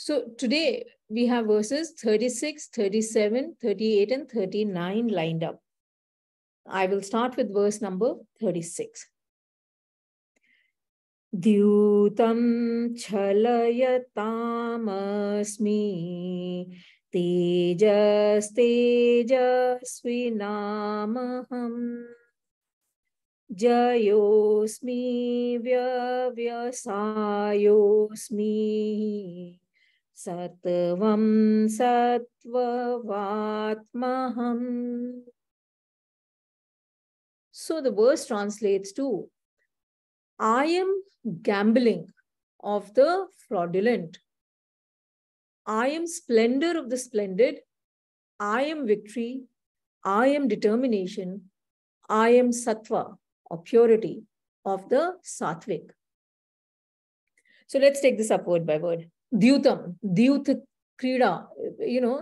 So today we have verses 36, 37, 38, and 39 lined up. I will start with verse number 36. Dyutam chalayatamasmi tejas tejasvinamaham jayosmi vyavasayosmi Sattvam sattvavatmaham. So the verse translates to, I am gambling of the fraudulent. I am splendor of the splendid. I am victory. I am determination. I am sattva or purity of the sattvic. So let's take this up word by word. Dyutam, dyut krida,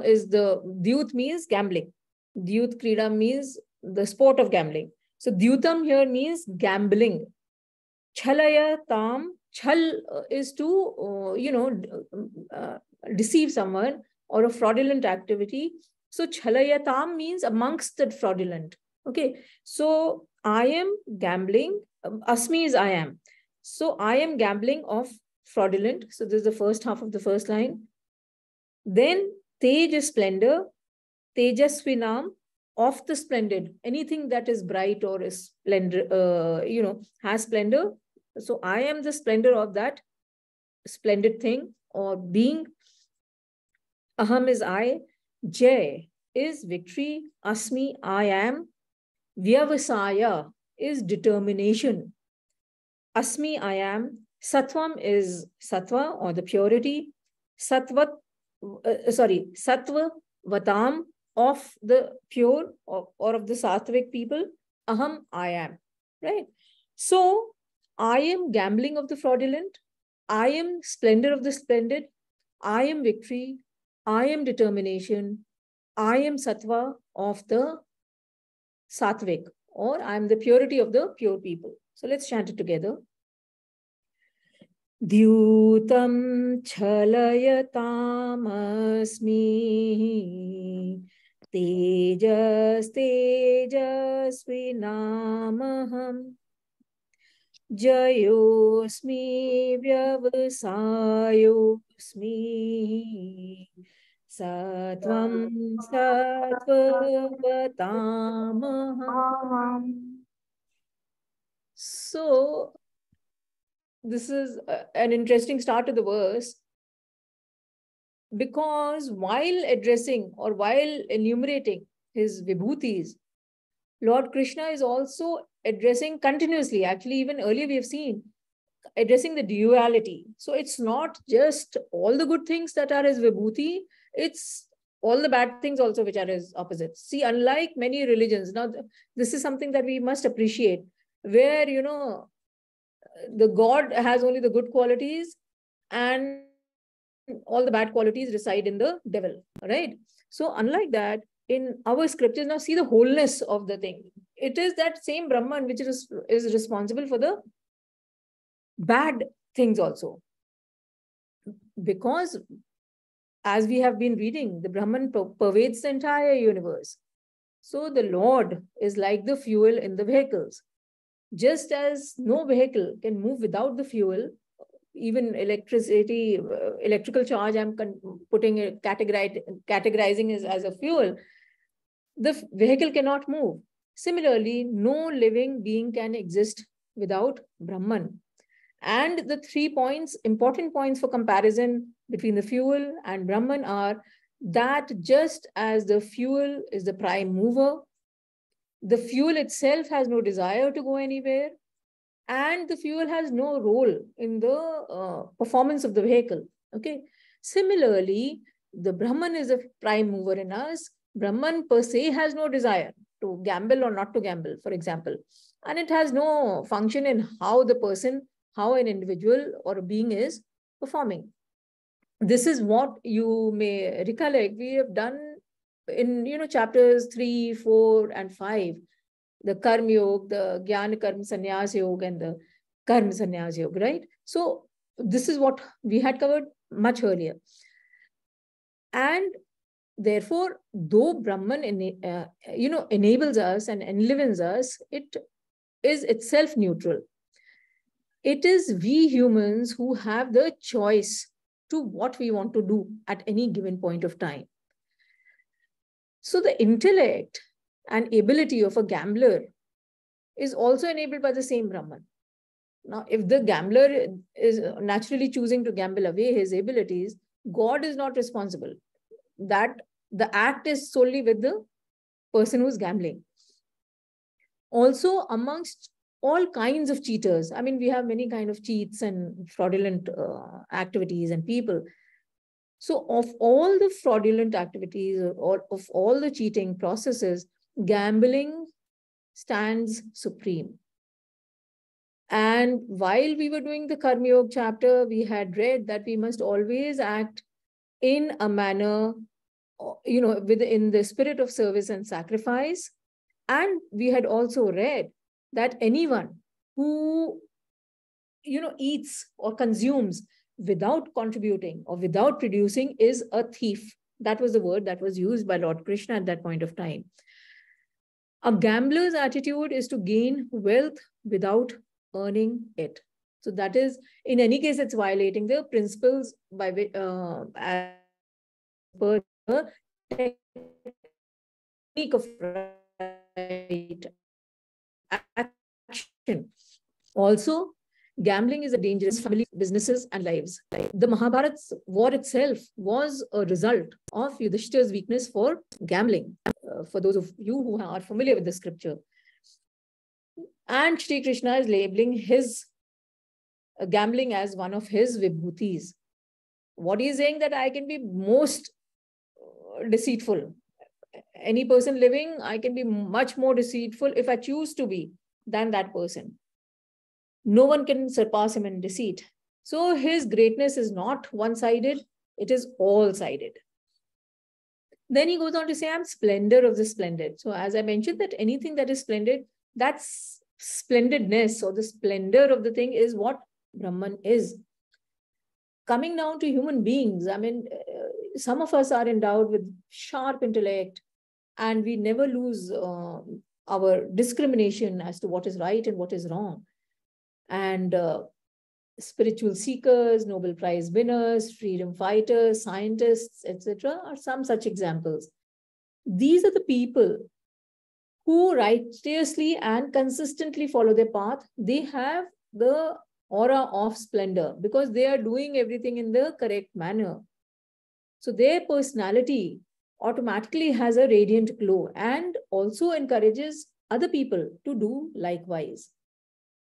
is the, dyut means gambling. Dyut krida means the sport of gambling. So dyutam here means gambling. Chalaya tam, chal is to, deceive someone or a fraudulent activity. So chalaya tam means amongst the fraudulent. Okay. So I am gambling. Asmi is I am. So I am gambling of fraudulent. So this is the first half of the first line. Then tej is splendor. Tejasvinam, of the splendid. Anything that is bright or is splendor, has splendor. So I am the splendor of that splendid thing or being. Aham is I. Jay is victory. Asmi, I am. Vyavasaya is determination. Asmi, I am. Sattvam is sattva or the purity. Sattva vatam, of the pure or of the sattvic people. Aham, I am. Right? So I am gambling of the fraudulent. I am splendor of the splendid. I am victory. I am determination. I am sattva of the sattvic, or I am the purity of the pure people. So let's chant it together. Dyutam chalayatamasmi tejas tejasvinamaham jayosmi vyavasayosmi sattvam sattvatamaham. So this is an interesting start to the verse, because while addressing or while enumerating his vibhutis, Lord Krishna is also addressing continuously, actually even earlier we have seen, addressing the duality. So it's not just all the good things that are his vibhuti, it's all the bad things also which are his opposites. See, unlike many religions, now this is something that we must appreciate, where, the God has only the good qualities and all the bad qualities reside in the devil, right? So unlike that, in our scriptures, now see the wholeness of the thing. It is that same Brahman which is responsible for the bad things also. Because as we have been reading, the Brahman pervades the entire universe. So the Lord is like the fuel in the vehicles. Just as no vehicle can move without the fuel, even electricity, electrical charge, I'm putting it, categorizing as a fuel, the vehicle cannot move. Similarly, no living being can exist without Brahman. And the 3 points, important points for comparison between the fuel and Brahman are that just as the fuel is the prime mover, the fuel itself has no desire to go anywhere, and the fuel has no role in the performance of the vehicle. Okay. Similarly, the Brahman is a prime mover in us. Brahman per se has no desire to gamble or not to gamble, for example. And it has no function in how an individual or a being is performing. This is what you may recollect we have done in chapters 3, 4, and 5, the Karma Yoga, the Jnana Karma Sannyas Yoga, and the Karma Sannyas Yoga, right? So this is what we had covered much earlier. And therefore, though Brahman enables us and enlivens us, it is itself neutral. It is we humans who have the choice to what we want to do at any given point of time. So the intellect and ability of a gambler is also enabled by the same Brahman. Now, if the gambler is naturally choosing to gamble away his abilities, God is not responsible. That the act is solely with the person who's gambling. Also, amongst all kinds of cheaters, I mean, we have many kinds of cheats and fraudulent activities and people. So of all the fraudulent activities or of all the cheating processes, gambling stands supreme. And while we were doing the Karma Yoga chapter, we had read that we must always act in a manner, within the spirit of service and sacrifice. And we had also read that anyone who, eats or consumes without contributing or without producing is a thief. That was the word that was used by Lord Krishna at that point of time. A gambler's attitude is to gain wealth without earning it. So that is, in any case, it's violating the principles by which, as per the technique of right action. Also, gambling is a dangerous family, businesses, and lives. The Mahabharata war itself was a result of Yudhishthira's weakness for gambling. For those of you who are familiar with the scripture. And Shri Krishna is labeling his gambling as one of his vibhutis. What he is saying that I can be most deceitful. Any person living, I can be much more deceitful if I choose to be than that person. No one can surpass him in deceit. So his greatness is not one-sided, it is all-sided. Then he goes on to say, I'm splendor of the splendid. So as I mentioned, that anything that is splendid, that's splendidness or the splendor of the thing is what Brahman is. Coming down to human beings, I mean, some of us are endowed with sharp intellect and we never lose our discrimination as to what is right and what is wrong. And spiritual seekers, Nobel Prize winners, freedom fighters, scientists, etc. are some such examples. These are the people who righteously and consistently follow their path. They have the aura of splendor because they are doing everything in the correct manner. So their personality automatically has a radiant glow and also encourages other people to do likewise.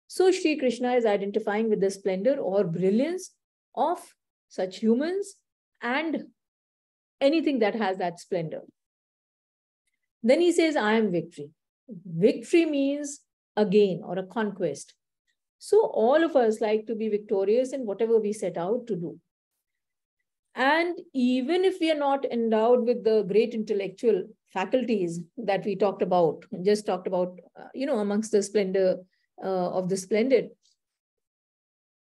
So Shri Krishna is identifying with the splendor or brilliance of such humans and anything that has that splendor. Then he says, I am victory. Victory means a gain or a conquest. So all of us like to be victorious in whatever we set out to do. And even if we are not endowed with the great intellectual faculties that we talked about, amongst the splendor of the splendid,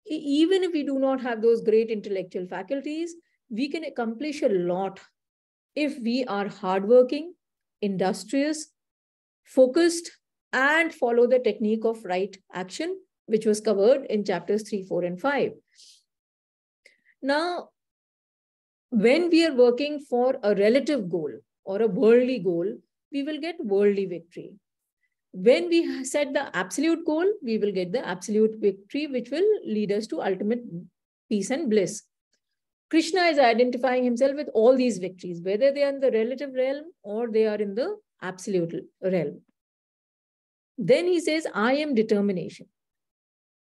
even if we do not have those great intellectual faculties, we can accomplish a lot if we are hardworking, industrious, focused, and follow the technique of right action, which was covered in chapters 3, 4, and 5. Now, when we are working for a relative goal or a worldly goal, we will get worldly victory. When we set the absolute goal, we will get the absolute victory, which will lead us to ultimate peace and bliss. Krishna is identifying himself with all these victories, whether they are in the relative realm or they are in the absolute realm. Then he says, I am determination.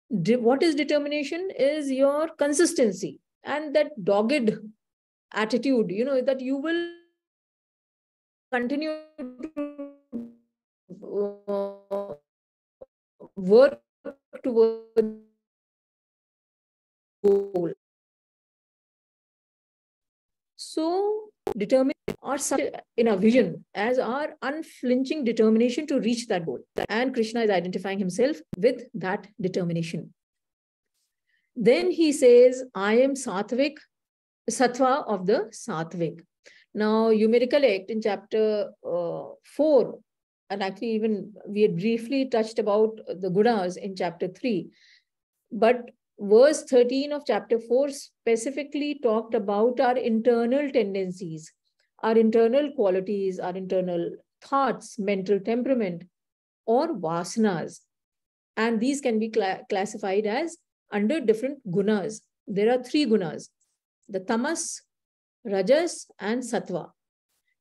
What is determination? Is your consistency and that dogged attitude, that you will continue to work towards goal. So determined are such in our vision as our unflinching determination to reach that goal. And Krishna is identifying himself with that determination. Then he says, I am Sattva of the Sattvic. Now, you may recollect in chapter 4, and actually even we had briefly touched about the gunas in chapter 3, but verse 13 of chapter 4 specifically talked about our internal tendencies, our internal qualities, our internal thoughts, mental temperament, or vasanas. And these can be classified as under different gunas. There are 3 gunas: the tamas, rajas, and sattva.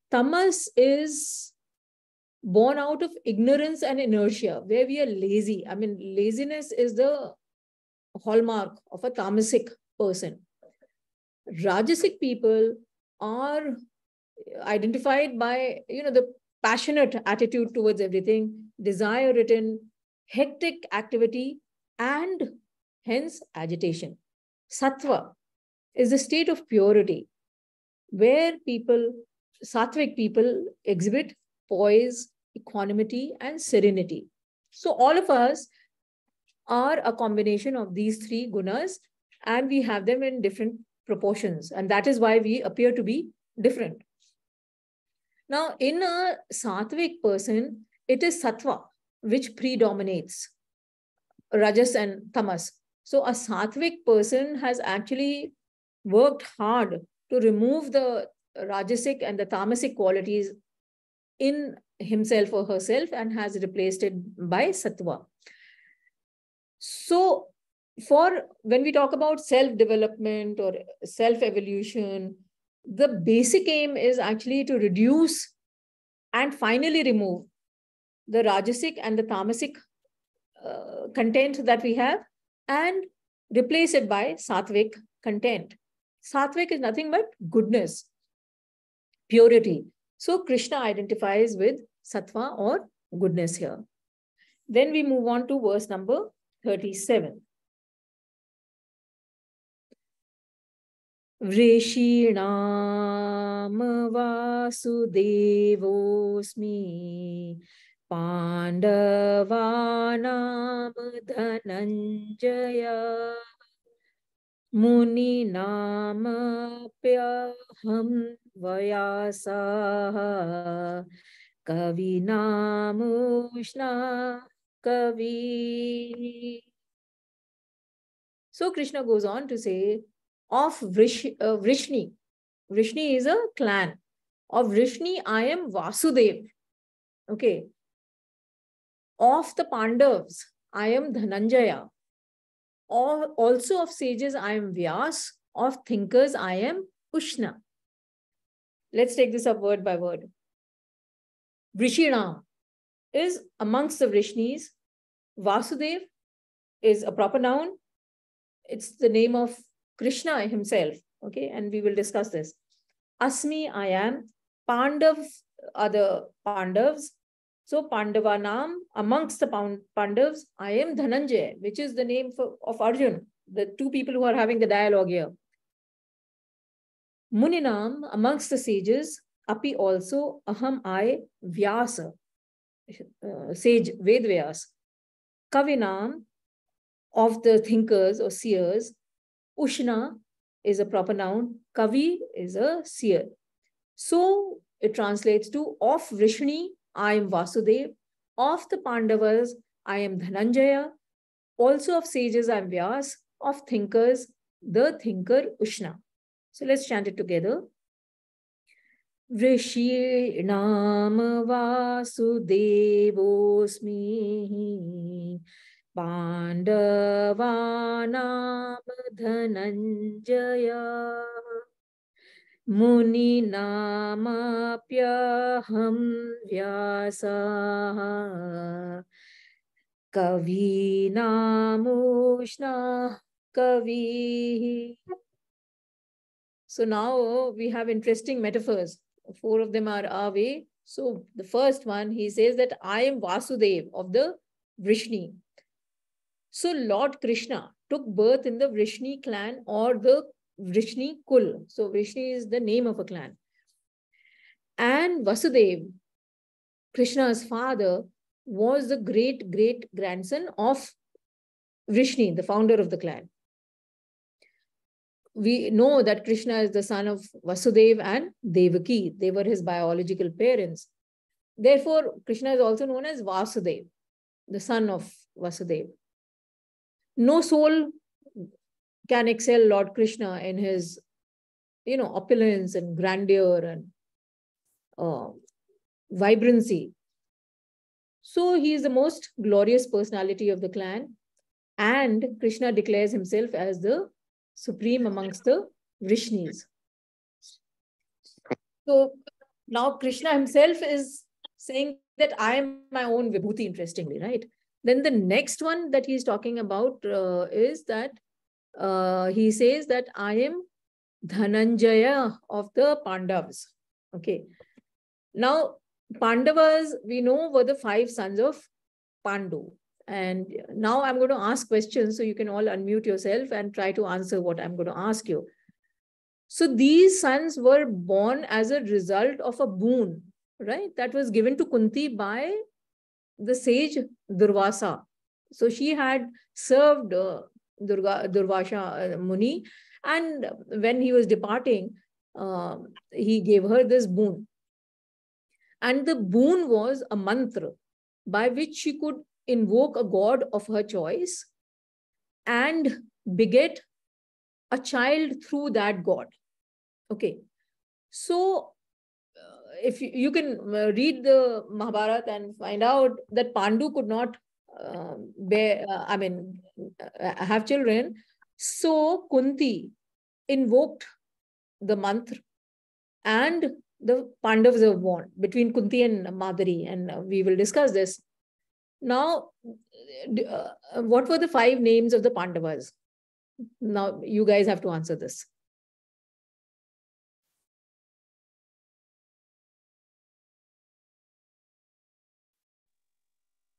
Tamas is born out of ignorance and inertia, where we are lazy. I mean, laziness is the hallmark of a tamasic person. Rajasic people are identified by, the passionate attitude towards everything, desire written, hectic activity, and hence agitation. Sattva is the state of purity, where sattvic people exhibit poise, equanimity, and serenity. So all of us are a combination of these 3 gunas, and we have them in different proportions. And that is why we appear to be different. Now, in a sattvic person, it is sattva which predominates, rajas and tamas. So a sattvic person has actually worked hard to remove the rajasic and the tamasic qualities in himself or herself and has replaced it by sattva. So when we talk about self-development or self-evolution, the basic aim is actually to reduce and finally remove the rajasic and the tamasic content that we have and replace it by sattvic content. Sattvic is nothing but goodness, purity. So Krishna identifies with sattva or goodness here. Then we move on to verse number 37. Vrishīṇāṃ vāsudevosmi Pandavānāṃ Dhananjaya Munināmapyaham Vyasaha Kavināmushna Kavi. So Krishna goes on to say, of Vrishni. Vrishni is a clan. Of Vrishni, I am Vasudev. Okay. Of the Pandavas, I am Dhananjaya. Also of sages, I am Vyas. Of thinkers, I am Ushna. Let's take this up word by word. Vrishina is amongst the Vrishnis. Vasudev is a proper noun. It's the name of Krishna himself. Okay, and we will discuss this. Asmi, I am. Pandav are the Pandavas. So Pandavanam, amongst the Pandavas, I am Dhananjaya, which is the name of Arjun, the 2 people who are having the dialogue here. Muninam, amongst the sages, Api also, Aham, I, Vyasa, sage Vedvyas. Kavinam, of the thinkers or seers, Ushna is a proper noun, Kavi is a seer. So it translates to, of Vrishni, I am Vasudev. Of the Pandavas, I am Dhananjaya. Also of sages, I am Vyas. Of thinkers, the thinker Ushna. So let's chant it together. Vrishīṇāṃ vāsudevosmi Pandavānāṃ Dhananjaya Munināmapyaham Vyasaha Kavināmushna Kavi. So now we have interesting metaphors. 4 of them are our way. So the first one, he says that I am Vasudev of the Vrishni. So Lord Krishna took birth in the Vrishni clan or the Vrishni Kul. So Vrishni is the name of a clan. And Vasudev, Krishna's father, was the great-great-grandson of Vrishni, the founder of the clan. we know that Krishna is the son of Vasudeva and Devaki. They were his biological parents. Therefore, Krishna is also known as Vasudeva, the son of Vasudeva. No soul can excel Lord Krishna in his, opulence and grandeur and vibrancy. So he is the most glorious personality of the clan, and Krishna declares himself as the supreme amongst the Vrishnis. So now Krishna himself is saying that I am my own Vibhuti, interestingly, right? Then the next one that he's talking about is that he says that I am Dhananjaya of the Pandavas. Okay. Now, Pandavas, we know, were the 5 sons of Pandu. And now I'm going to ask questions, so you can all unmute yourself and try to answer what I'm going to ask you. So these sons were born as a result of a boon, right? That was given to Kunti by the sage Durvasa. So she had served Durvasa Muni, and when he was departing, he gave her this boon. And the boon was a mantra by which she could invoke a god of her choice and beget a child through that god. Okay. So if you can read the Mahabharata and find out that Pandu could not have children. So Kunti invoked the mantra, and the Pandavas were born between Kunti and Madari, and we will discuss this. Now, what were the 5 names of the Pandavas? Now, you guys have to answer this.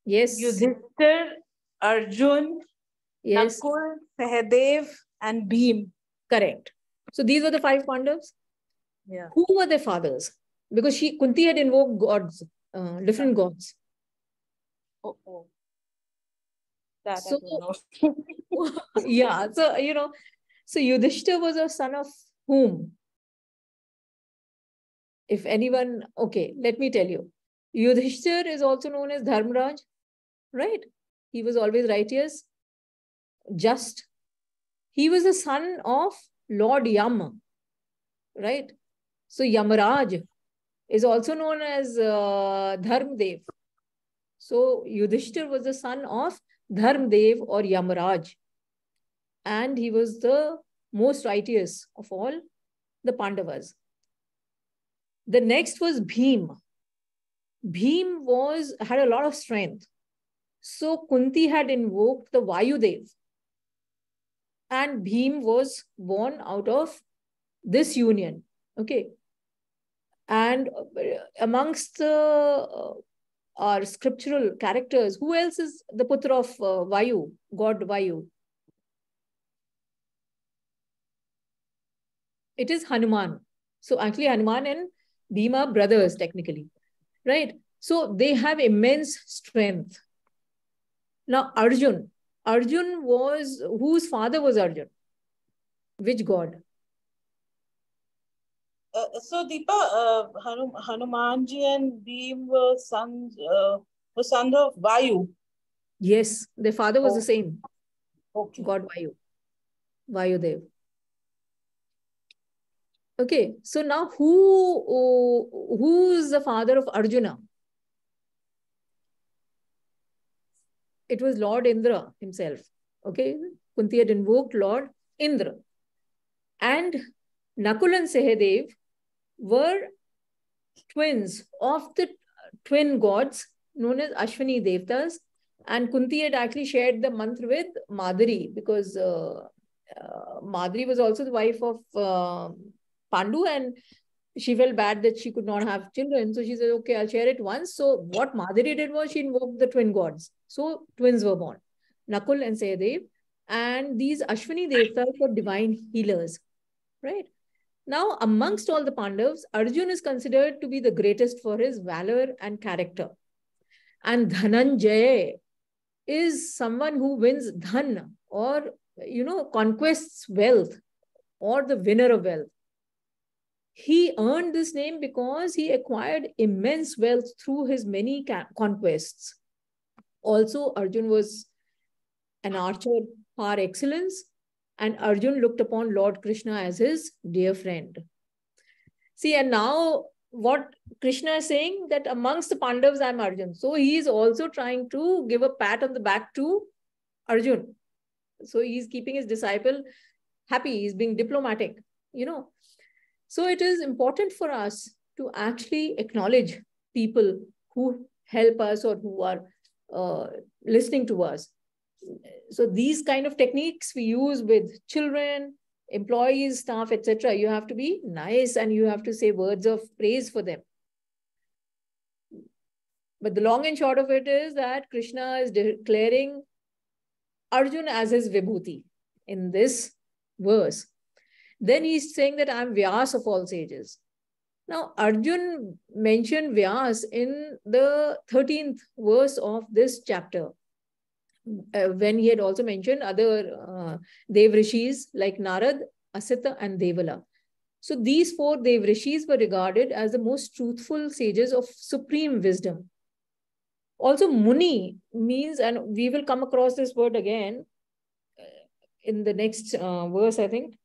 Yes. Yudhishthir, Arjun, yes. Nakul, Sahadev, and Bhim. Correct. So these were the 5 Pandavas. Yeah. Who were their fathers? Because Kunti had invoked gods, different gods. Oh. That So, I don't know. yeah. So, so Yudhishthir was a son of whom? If anyone, okay, let me tell you. Yudhishthir is also known as Dharmaraj, right? He was always righteous, just. He was the son of Lord Yam, right? So Yamaraj is also known as Dharmdev. So Yudhishthir was the son of Dharmdev or Yamaraj. And he was the most righteous of all the Pandavas. The next was Bhim. Bhim had a lot of strength. So Kunti had invoked the Vayudev. And Bhim was born out of this union. Okay. And amongst our scriptural characters, who else is the putra of Vayu, god Vayu? It is Hanuman. So actually Hanuman and Bhima are brothers technically, right? So they have immense strength. Now Arjun was, whose father was Arjun? Which god? So Deepa, Hanumanji and Bhim were sons of Vayu. Yes, their father was the same. Okay. God Vayu. Vayudev. Okay, so now who is the father of Arjuna? It was Lord Indra himself. Okay, Kunti had invoked Lord Indra. And Nakul and Sahadev were twins of the twin gods known as Ashwini Devtas. And Kunti had actually shared the mantra with Madari, because Madari was also the wife of Pandu, and she felt bad that she could not have children. So she said, okay, I'll share it once. So what Madari did was she invoked the twin gods. So twins were born, Nakul and Sahadev. And these Ashwini Devtas were divine healers, right? Now, amongst all the Pandavas, Arjun is considered to be the greatest for his valor and character. And Dhananjaya is someone who wins dhan, or, conquests wealth. or the winner of wealth. He earned this name because he acquired immense wealth through his many conquests. Also, Arjun was an archer par excellence, and Arjun looked upon Lord Krishna as his dear friend. See, and now what Krishna is saying, that amongst the Pandavas, I'm Arjun. So he is also trying to give a pat on the back to Arjun. So he's keeping his disciple happy. He's being diplomatic, you know. So it is important for us to actually acknowledge people who help us or who are listening to us. So these kind of techniques we use with children, employees, staff, etc. You have to be nice and you have to say words of praise for them. But the long and short of it is that Krishna is declaring Arjun as his Vibhuti in this verse. Then he's saying that I'm Vyas of all sages. Now, Arjun mentioned Vyas in the 13th verse of this chapter, when he had also mentioned other Dev Rishis like Narad, Asita, and Devala. So these four Dev Rishis were regarded as the most truthful sages of supreme wisdom. Also, Muni means, and we will come across this word again in the next verse, I think.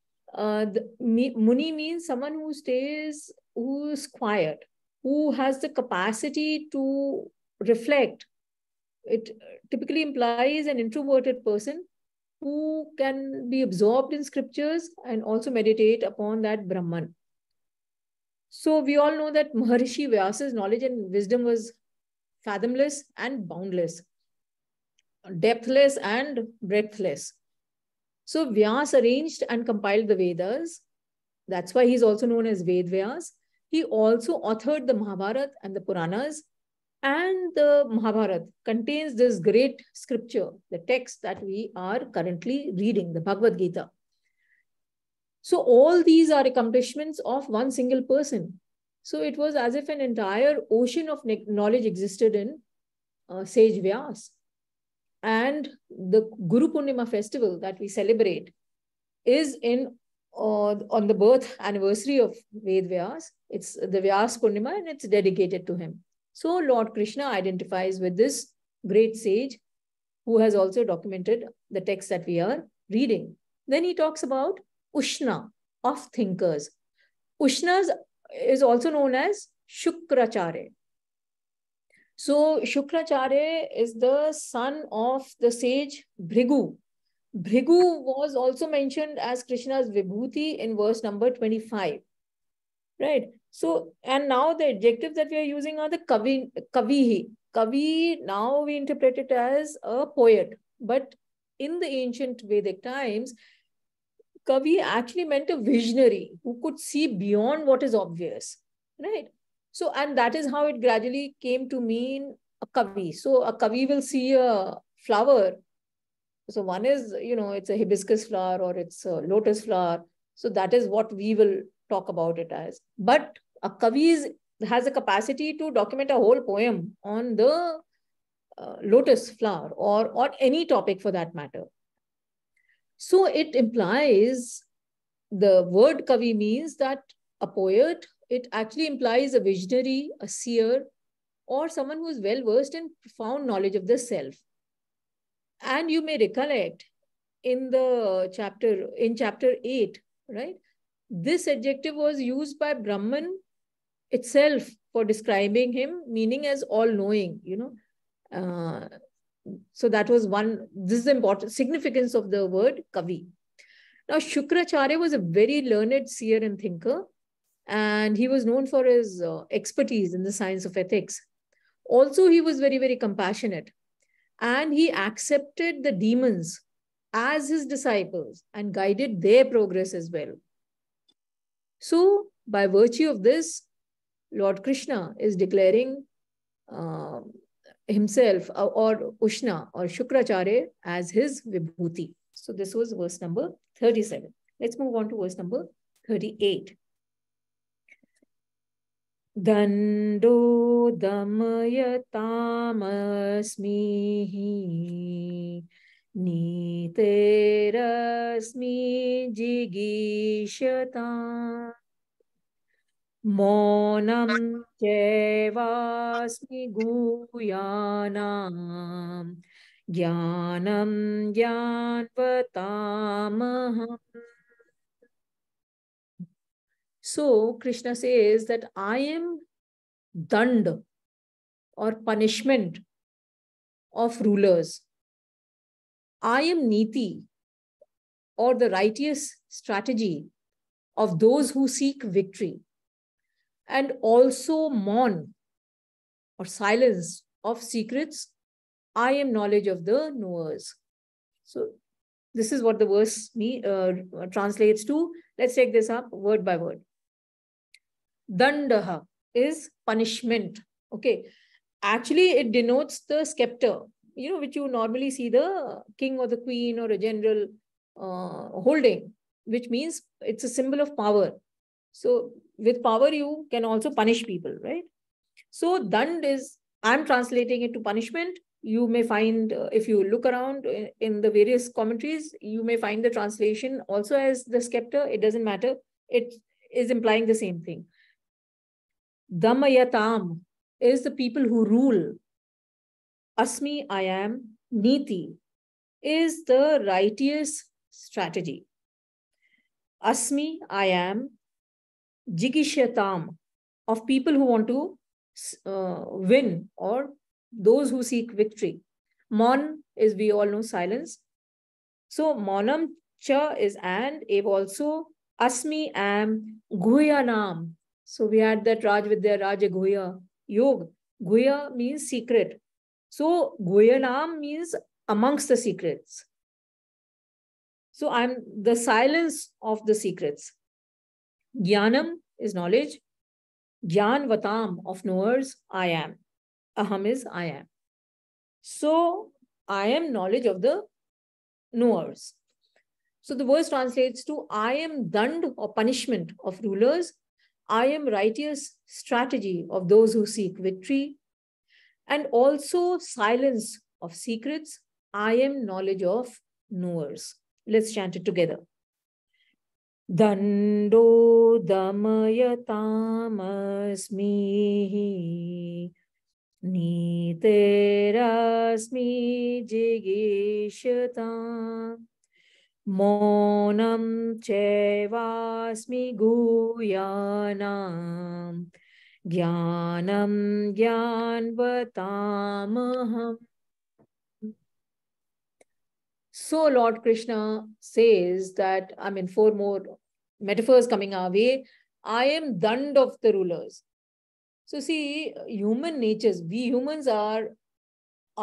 Muni means someone who is quiet, who has the capacity to reflect. It typically implies an introverted person who can be absorbed in scriptures and also meditate upon that Brahman. So we all know that Maharishi Vyasa's knowledge and wisdom was fathomless and boundless, depthless and breadthless. So Vyas arranged and compiled the Vedas. That's why he's also known as Ved Vyas. He also authored the Mahabharata and the Puranas. And the Mahabharata contains this great scripture, the text that we are currently reading, the Bhagavad Gita. So all these are accomplishments of one single person. So it was as if an entire ocean of knowledge existed in Sage Vyas. And the Guru Purnima festival that we celebrate is on the birth anniversary of Ved Vyas. It's the Vyas Purnima and it's dedicated to him. So Lord Krishna identifies with this great sage who has also documented the text that we are reading. Then he talks about Ushna of thinkers. Ushna is also known as Shukracharya. So Shukracharya is the son of the sage Bhrigu. Bhrigu was also mentioned as Krishna's Vibhuti in verse number 25. Right. So, and now the adjectives that we are using are the kavihi. Kavi, now we interpret it as a poet. But in the ancient Vedic times, kavi actually meant a visionary who could see beyond what is obvious. Right. So, and that is how it gradually came to mean a kavi. So, a kavi will see a flower. So, one is, it's a hibiscus flower or it's a lotus flower. So, that is what we will talk about it as. But a kavi has a capacity to document a whole poem on the lotus flower or any topic for that matter. So it implies, the word kavi means that a poet, it actually implies a visionary, a seer, or someone who is well versed in profound knowledge of the self. And you may recollect in chapter 8, right? This adjective was used by Brahman itself for describing him, meaning as all-knowing, so that was this is the important significance of the word kavi. Now, Shukracharya was a very learned seer and thinker, and he was known for his expertise in the science of ethics. Also, he was very, very compassionate, and he accepted the demons as his disciples and guided their progress as well. So, by virtue of this, Lord Krishna is declaring himself or Ushna or Shukracharya as his Vibhuti. So, this was verse number 37. Let's move on to verse number 38. Dando damayatam asmihi Niterasmi jigishata Monam chevasmi guyanam Jnanam jnanvatamaham. So Krishna says that I am dand or punishment of rulers. I am niti or the righteous strategy of those who seek victory, and also mourn or silence of secrets. I am knowledge of the knowers. So this is what the verse translates to. Let's take this up word by word. Dandaha is punishment. Okay. Actually, it denotes the scepter, which you normally see the king or the queen or a general holding, which means it's a symbol of power. So with power, you can also punish people, right? So dand is, I'm translating it to punishment. You may find, if you look around in the various commentaries, you may find the translation also as the scepter. It doesn't matter. It is implying the same thing. Damayatam is the people who rule. Asmi, I am. Niti is the righteous strategy. Asmi, I am. Jigishatam, of people who want to win or those who seek victory. Mon is, we all know, silence. So monam cha is and, ave also. Asmi, am. Guhyanam. So we had that Raj Vidya, Raja Guhya Yog. Guhya means secret. So Guhyanam means amongst the secrets. So I'm the silence of the secrets. Jnanam is knowledge. Jnan vatam, of knowers, I am. Aham is I am. So I am knowledge of the knowers. So the verse translates to I am dand or punishment of rulers. I am righteous strategy of those who seek victory. And also silence of secrets. I am knowledge of knowers. Let's chant it together. Dando damayatam Niterasmi jigishata Monam chevasmi guyanam Jnanam jnanvatamaham. So Lord Krishna says that, four more metaphors coming our way. I am dand of the rulers. So see, human natures, we humans our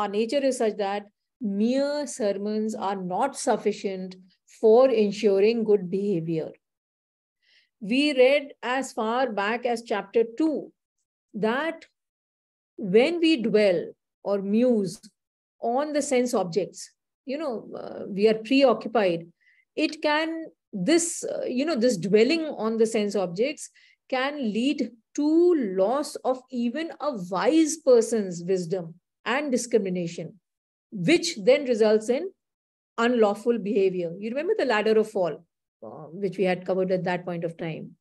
nature is such that mere sermons are not sufficient for ensuring good behavior. We read as far back as chapter 2 that when we dwell or muse on the sense objects, we are preoccupied. It can, this dwelling on the sense objects can lead to loss of even a wise person's wisdom and discrimination, which then results in unlawful behavior. You remember the ladder of fall, which we had covered at that point of time.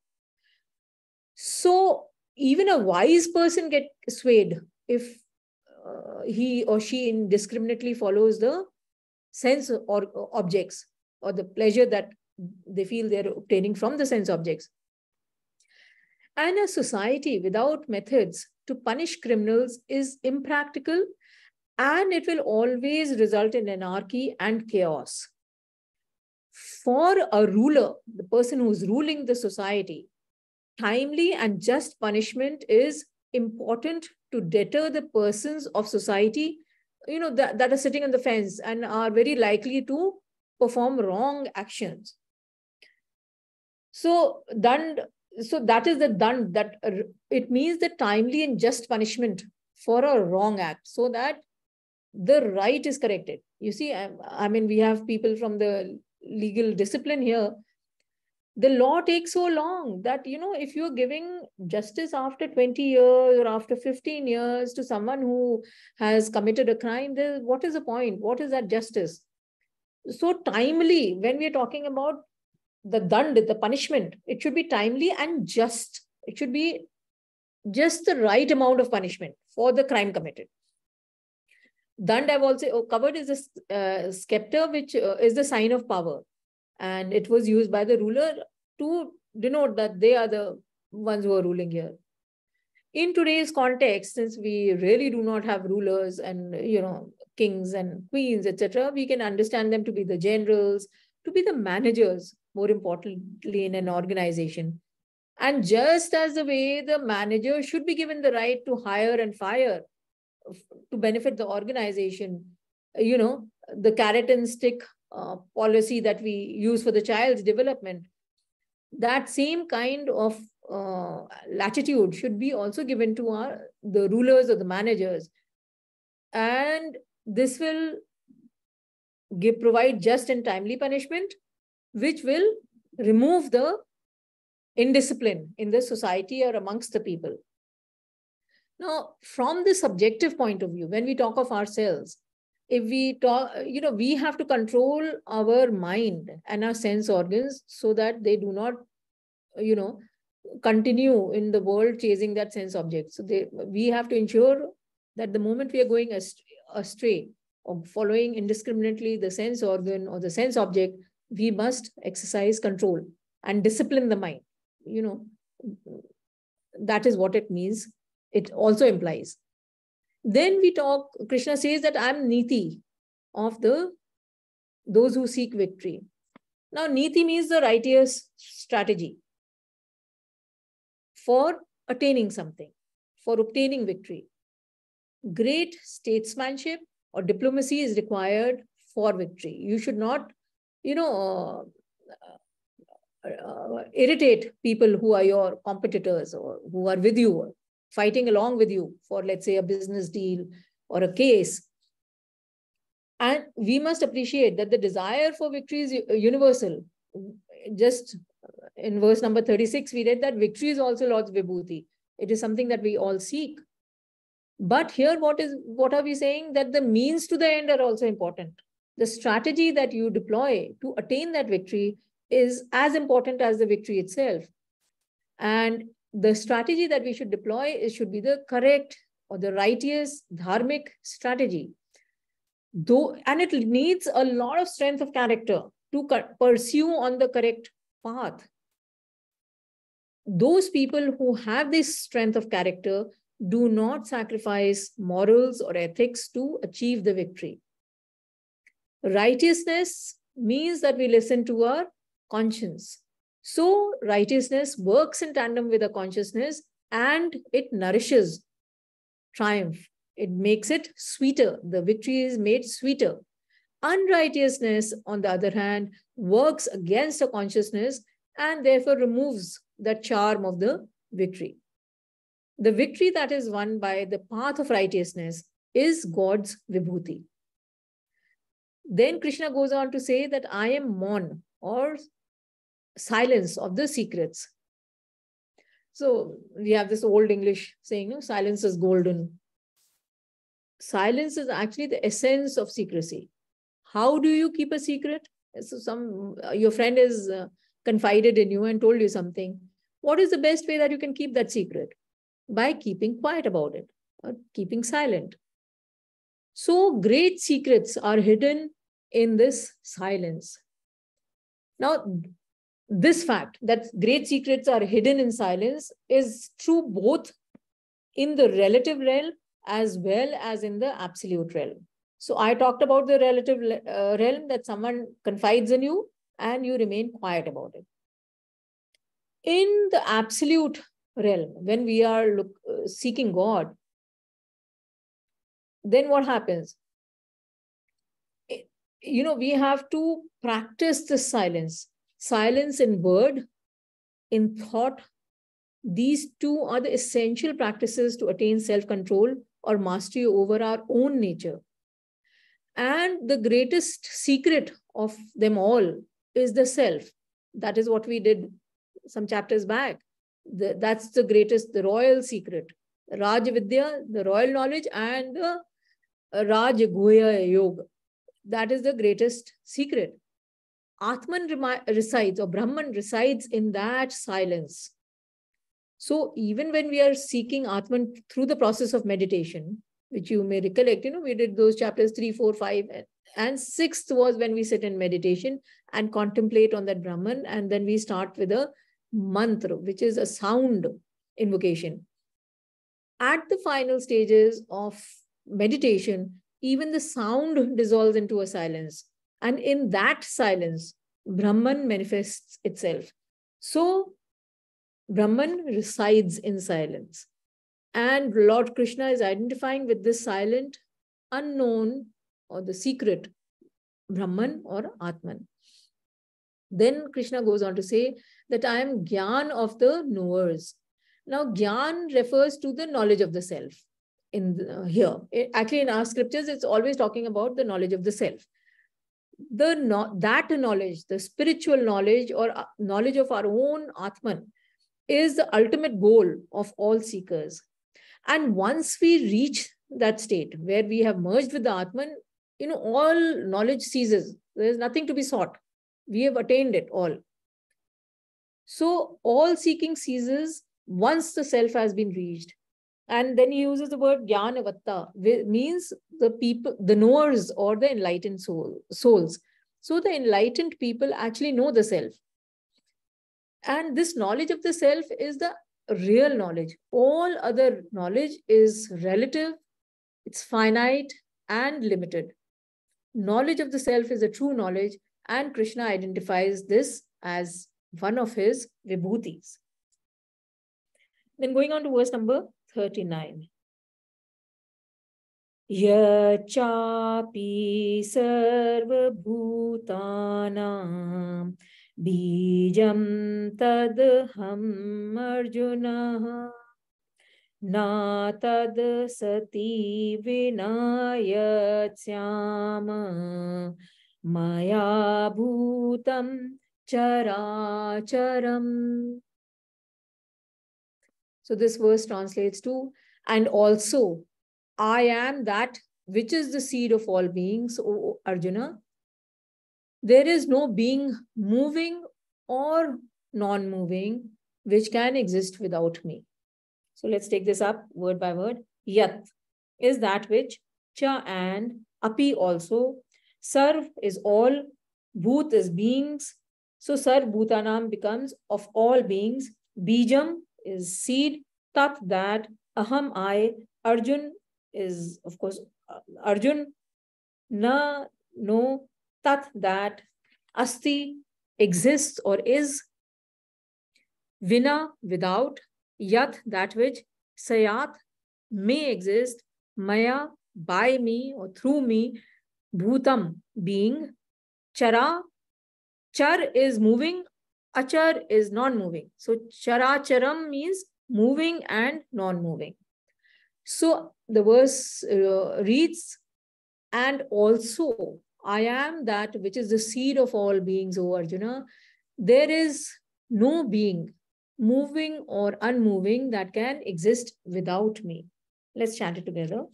So even a wise person gets swayed if he or she indiscriminately follows the sense or objects or the pleasure that they feel they're obtaining from the sense objects. And a society without methods to punish criminals is impractical, and it will always result in anarchy and chaos. For a ruler, the person who's ruling the society, timely and just punishment is important to deter the persons of society, that are sitting on the fence and are very likely to perform wrong actions. So that is the dand, that it means the timely and just punishment for a wrong act, so that the right is corrected. You see, we have people from the legal discipline here. The law takes so long that, if you're giving justice after 20 years or after 15 years to someone who has committed a crime, then what is the point? What is that justice? So timely, when we are talking about the dand, the punishment, it should be timely and just. It should be just the right amount of punishment for the crime committed. Dand, I've also covered, is a scepter, which is the sign of power. And it was used by the ruler to denote that they are the ones who are ruling here. In today's context, since we really do not have rulers and, kings and queens, etc., we can understand them to be the generals, to be the managers, more importantly, in an organization. And just as the way the manager should be given the right to hire and fire to benefit the organization, the carrot and stick policy that we use for the child's development, that same kind of latitude should be also given to the rulers or the managers. And this will provide just and timely punishment, which will remove the indiscipline in the society or amongst the people. Now, from the subjective point of view, when we talk of ourselves, if we talk, we have to control our mind and our sense organs so that they do not, continue in the world chasing that sense object. So we have to ensure that the moment we are going astray or following indiscriminately the sense organ or the sense object, we must exercise control and discipline the mind. That is what it means. It also implies. Then Krishna says that I'm Niti of those who seek victory. Now, Niti means the righteous strategy for attaining something, for obtaining victory. Great statesmanship or diplomacy is required for victory. You should not, irritate people who are your competitors or who are with you, fighting along with you for, let's say, a business deal or a case. And we must appreciate that the desire for victory is universal. Just in verse number 36, we read that victory is also Lord's vibhuti. It is something that we all seek. But here, what are we saying? That the means to the end are also important. The strategy that you deploy to attain that victory is as important as the victory itself. And the strategy that we should deploy should be the correct or the righteous dharmic strategy. And it needs a lot of strength of character to pursue on the correct path. Those people who have this strength of character do not sacrifice morals or ethics to achieve the victory. Righteousness means that we listen to our conscience. So righteousness works in tandem with a consciousness and it nourishes triumph. It makes it sweeter. The victory is made sweeter. Unrighteousness, on the other hand, works against a consciousness and therefore removes the charm of the victory. The victory that is won by the path of righteousness is God's vibhuti. Then Krishna goes on to say that I am Maun, or silence of the secrets. So we have this old English saying, silence is golden. Silence is actually the essence of secrecy. How do you keep a secret? So your friend is confided in you and told you something. What is the best way that you can keep that secret? By keeping quiet about it, or keeping silent. So great secrets are hidden in this silence. Now, this fact that great secrets are hidden in silence is true both in the relative realm as well as in the absolute realm. So I talked about the relative realm, that someone confides in you and you remain quiet about it. In the absolute realm, when we are seeking God, then what happens? We have to practice this silence. Silence in word, in thought. These two are the essential practices to attain self-control or mastery over our own nature. And the greatest secret of them all is the self. That is what we did some chapters back. That's the greatest, the royal secret. Raj Vidya, the royal knowledge, and the Raj Guhya Yoga, that is the greatest secret. Atman resides, or Brahman resides in that silence. So even when we are seeking Atman through the process of meditation, which you may recollect, we did those chapters 3, 4, 5, and 6th was when we sit in meditation and contemplate on that Brahman. And then we start with a mantra, which is a sound invocation. At the final stages of meditation, even the sound dissolves into a silence. And in that silence, Brahman manifests itself. So Brahman resides in silence. And Lord Krishna is identifying with this silent, unknown, or the secret Brahman or Atman. Then Krishna goes on to say that I am Gyan of the knowers. Now, Gyan refers to the knowledge of the self. Actually, in our scriptures, it's always talking about the knowledge of the self. That knowledge, the spiritual knowledge or knowledge of our own Atman, is the ultimate goal of all seekers. And once we reach that state where we have merged with the Atman, all knowledge ceases. There is nothing to be sought. We have attained it all. So all seeking ceases once the self has been reached. And then he uses the word Jnanavatta, means the people, the knowers or the enlightened souls. So the enlightened people actually know the self. And this knowledge of the self is the real knowledge. All other knowledge is relative, it's finite and limited. Knowledge of the self is a true knowledge, and Krishna identifies this as one of his vibhutis. Then going on to verse number 39. Yachapi sarva bhutanam bijam tadham arjuna na tad sati vinayatsyama maya bhutam characharam. So this verse translates to, and also I am that which is the seed of all beings, O Arjuna. There is no being moving or non-moving which can exist without me. So let's take this up word by word. Yat is that which, cha and, api also, sarv is all, bhut is beings. So sarv bhutanam becomes of all beings, bijam is seed, tat that, aham I, Arjun is of course Arjun, na no, tat that, asti exists or is, vina without, yat that which, sayat may exist, maya by me or through me, bhutam being, chara, char is moving, achar is non-moving. So characharam means moving and non-moving. So the verse reads, and also I am that which is the seed of all beings, O Arjuna. There is no being, moving or unmoving, that can exist without me. Let's chant it together.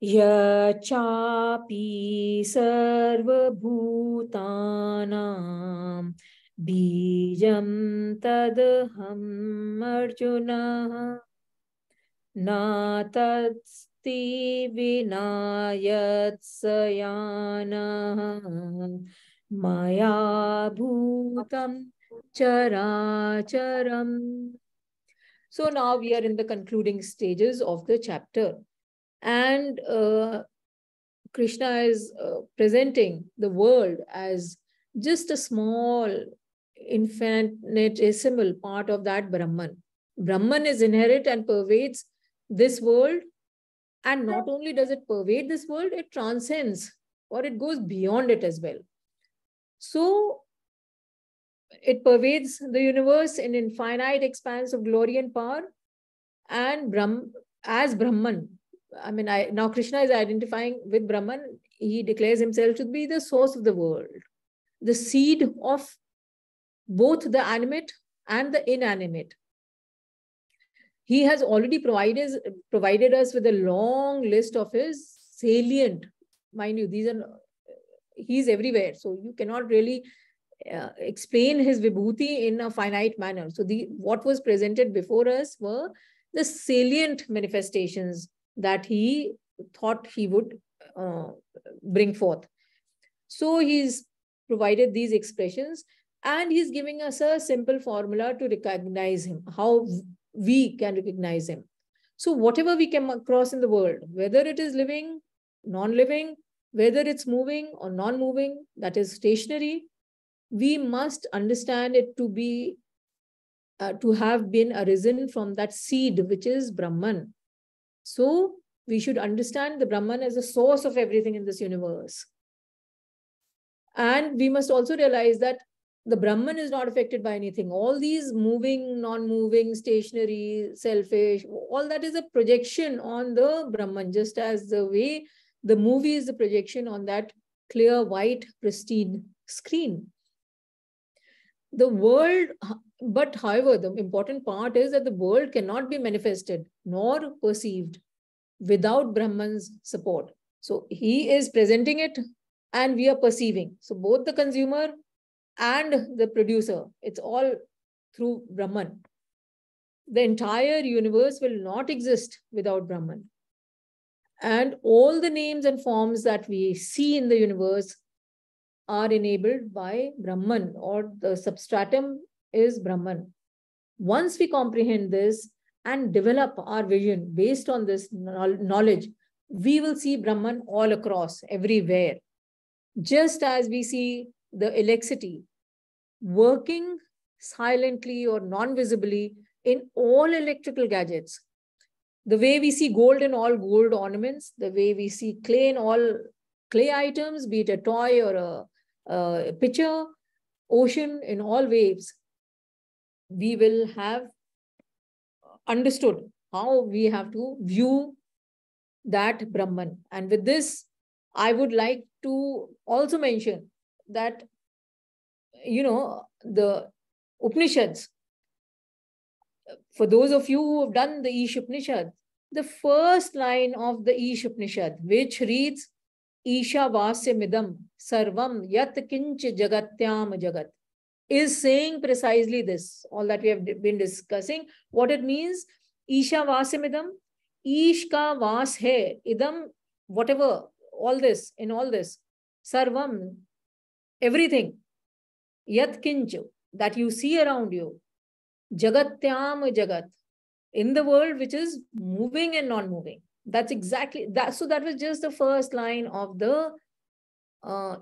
Yachapi sarva bhutanam bijam tadham Arjuna na tadsti vinayatsayana maya bhutam characharam. So now we are in the concluding stages of the chapter. And Krishna is presenting the world as just a small, infinitesimal part of that Brahman. Brahman is inherent and pervades this world. And not only does it pervade this world, it transcends, or it goes beyond it as well. So it pervades the universe in infinite expanse of glory and power. And as Brahman, now Krishna is identifying with Brahman. He declares himself to be the source of the world, the seed of both the animate and the inanimate. He has already provided us with a long list of his salient mind you, he's everywhere. So you cannot really explain his vibhuti in a finite manner. So what was presented before us were the salient manifestations that he thought he would bring forth. So he's provided these expressions, and he's giving us a simple formula to recognize him, how we can recognize him. So whatever we come across in the world, whether it is living, non-living, whether it's moving or non-moving, that is stationary, we must understand it to be, to have been arisen from that seed, which is Brahman. So we should understand the Brahman as a source of everything in this universe. And we must also realize that the Brahman is not affected by anything. All these moving, non-moving, stationary, selfish, all that is a projection on the Brahman, just as the way the movie is the projection on that clear, white, pristine screen. The world, but however, the important part is that the world cannot be manifested nor perceived without Brahman's support. So he is presenting it and we are perceiving. So both the consumer and the producer, it's all through Brahman. The entire universe will not exist without Brahman. And all the names and forms that we see in the universe are enabled by Brahman, or the substratum is Brahman. Once we comprehend this and develop our vision based on this knowledge, we will see Brahman all across, everywhere. Just as we see the electricity working silently or non-visibly in all electrical gadgets, the way we see gold in all gold ornaments, the way we see clay in all clay items, be it a toy or a pitcher, ocean in all waves, we will have understood how we have to view that Brahman. And with this, I would like to also mention that, the Upanishads, for those of you who have done the Ish Upanishad, the first line of the Ish Upanishad, which reads, Isha Vasya Midam Sarvam Yat Kinch Jagatyam Jagat, is saying precisely this, all that we have been discussing. What it means, Isha Vasya Midam, Ish ka vas hai, idam, whatever, all this, in all this, Sarvam, everything, Yat Kinch, that you see around you, Jagatyam Jagat, in the world which is moving and non-moving. That's exactly that. So that was just the first line of the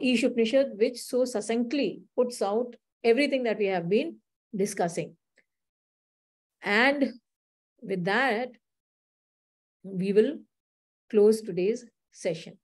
Ish Upanishad, which so succinctly puts out everything that we have been discussing. And with that, we will close today's session.